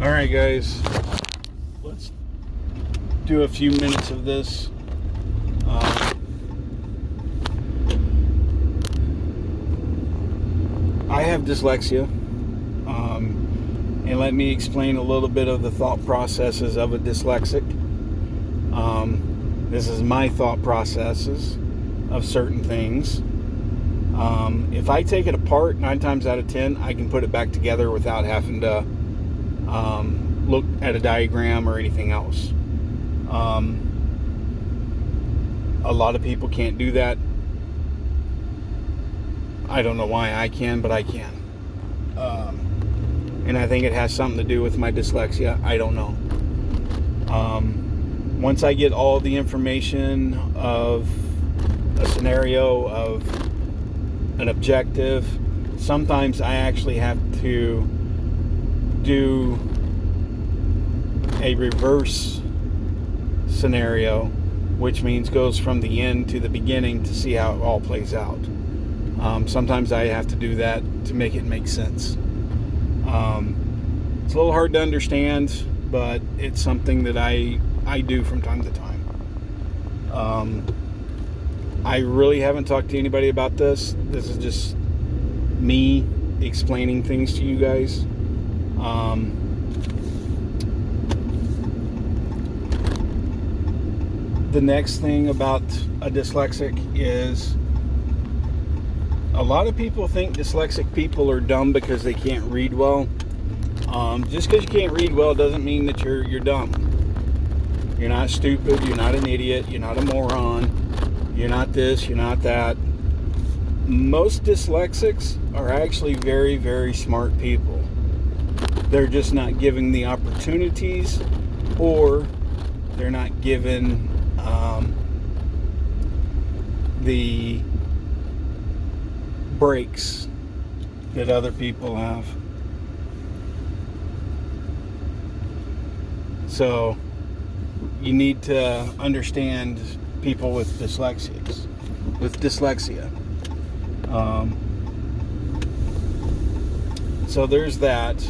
All right, guys, let's do a few minutes of this. I have dyslexia, and let me explain a little bit of the thought processes of a dyslexic. This is my thought processes of certain things. If I take it apart, 9 times out of 10, I can put it back together without having to look at a diagram or anything else. A lot of people can't do that. I don't know why I can, but I can. And I think it has something to do with my dyslexia. I don't know. Once I get all the information of a scenario, of an objective, sometimes I actually have to do a reverse scenario, which means goes from the end to the beginning to see how it all plays out. Sometimes I have to do that to make it make sense. It's a little hard to understand, but it's something that I do from time to time. I really haven't talked to anybody about this. This is just me explaining things to you guys. The next thing about a dyslexic is a lot of people think dyslexic people are dumb because they can't read well. Just because you can't read well doesn't mean that you're dumb. You're not stupid. You're not an idiot. You're not a moron. You're not this. You're not that. Most dyslexics are actually very, very smart people. They're just not given the opportunities, or they're not given the breaks that other people have. So you need to understand people with dyslexia. So there's that.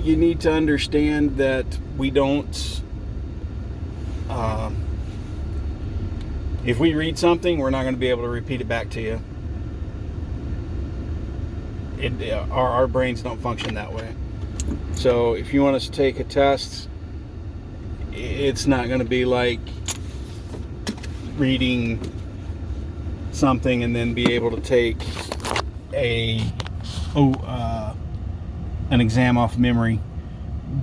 You need to understand that we don't. If we read something, we're not going to be able to repeat it back to you. Our brains don't function that way. So if you want us to take a test, it's not going to be like reading something and then be able to take an exam off memory.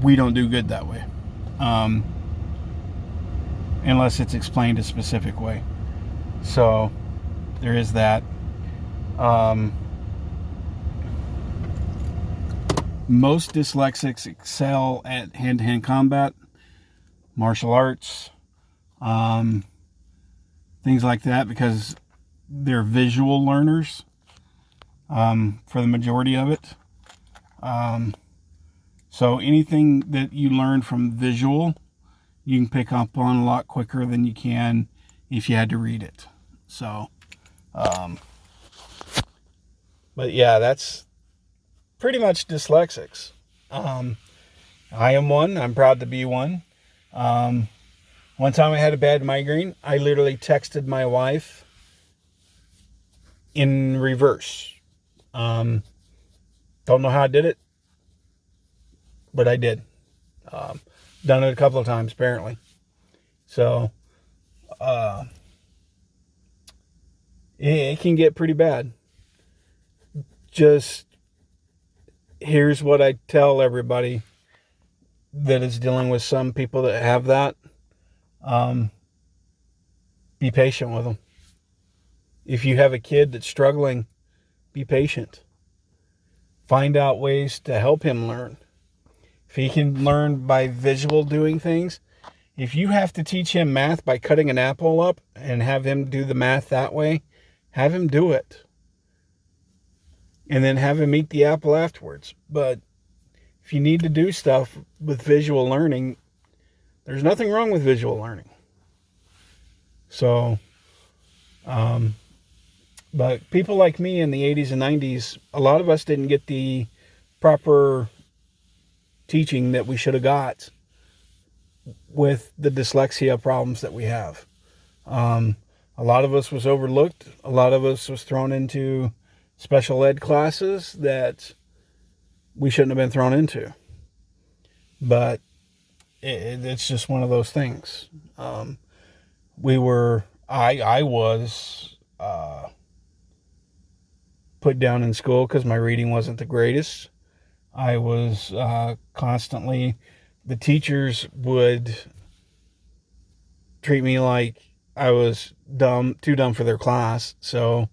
We don't do good that way. Unless it's explained a specific way. So there is that. Most dyslexics excel at hand-to-hand combat, martial arts, things like that, because they're visual learners for the majority of it. So anything that you learn from visual, you can pick up on a lot quicker than you can if you had to read it. So, but yeah, that's pretty much dyslexics. I am one. I'm proud to be one. One time I had a bad migraine. I literally texted my wife in reverse. Don't know how I did it, but I did. Done it a couple of times, apparently. So, it can get pretty bad. Just, here's what I tell everybody that is dealing with some people that have that. Be patient with them. If you have a kid that's struggling, be patient. Find out ways to help him learn. If he can learn by visual doing things, if you have to teach him math by cutting an apple up and have him do the math that way, have him do it. And then have him eat the apple afterwards. But if you need to do stuff with visual learning, there's nothing wrong with visual learning. So, But people like me in the 80s and 90s, a lot of us didn't get the proper teaching that we should have got with the dyslexia problems that we have. A lot of us was overlooked. A lot of us was thrown into special ed classes that we shouldn't have been thrown into. But it's just one of those things. I was put down in school because my reading wasn't the greatest. I was constantly, the teachers would treat me like I was too dumb for their class. So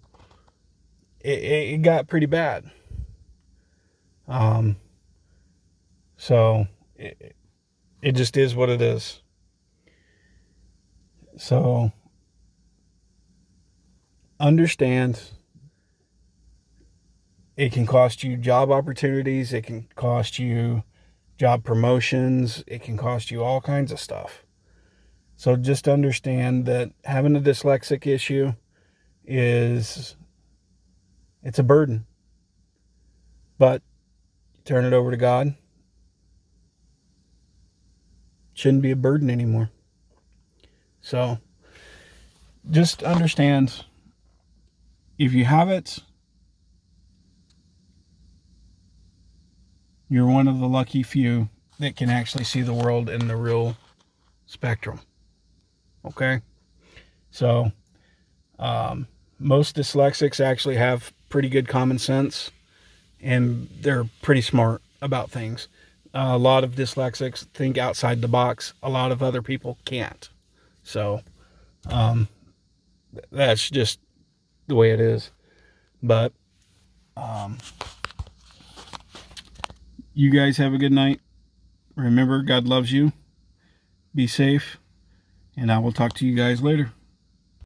it got pretty bad. So it just is what it is. So understand, it can cost you job opportunities. It can cost you job promotions. It can cost you all kinds of stuff. So just understand that having a dyslexic issue it's a burden. But turn it over to God. It shouldn't be a burden anymore. So just understand, if you have it, you're one of the lucky few that can actually see the world in the real spectrum. Okay? So, most dyslexics actually have pretty good common sense, and they're pretty smart about things. A lot of dyslexics think outside the box. A lot of other people can't. So, that's just the way it is. But, you guys have a good night. Remember, God loves you. Be safe. And I will talk to you guys later.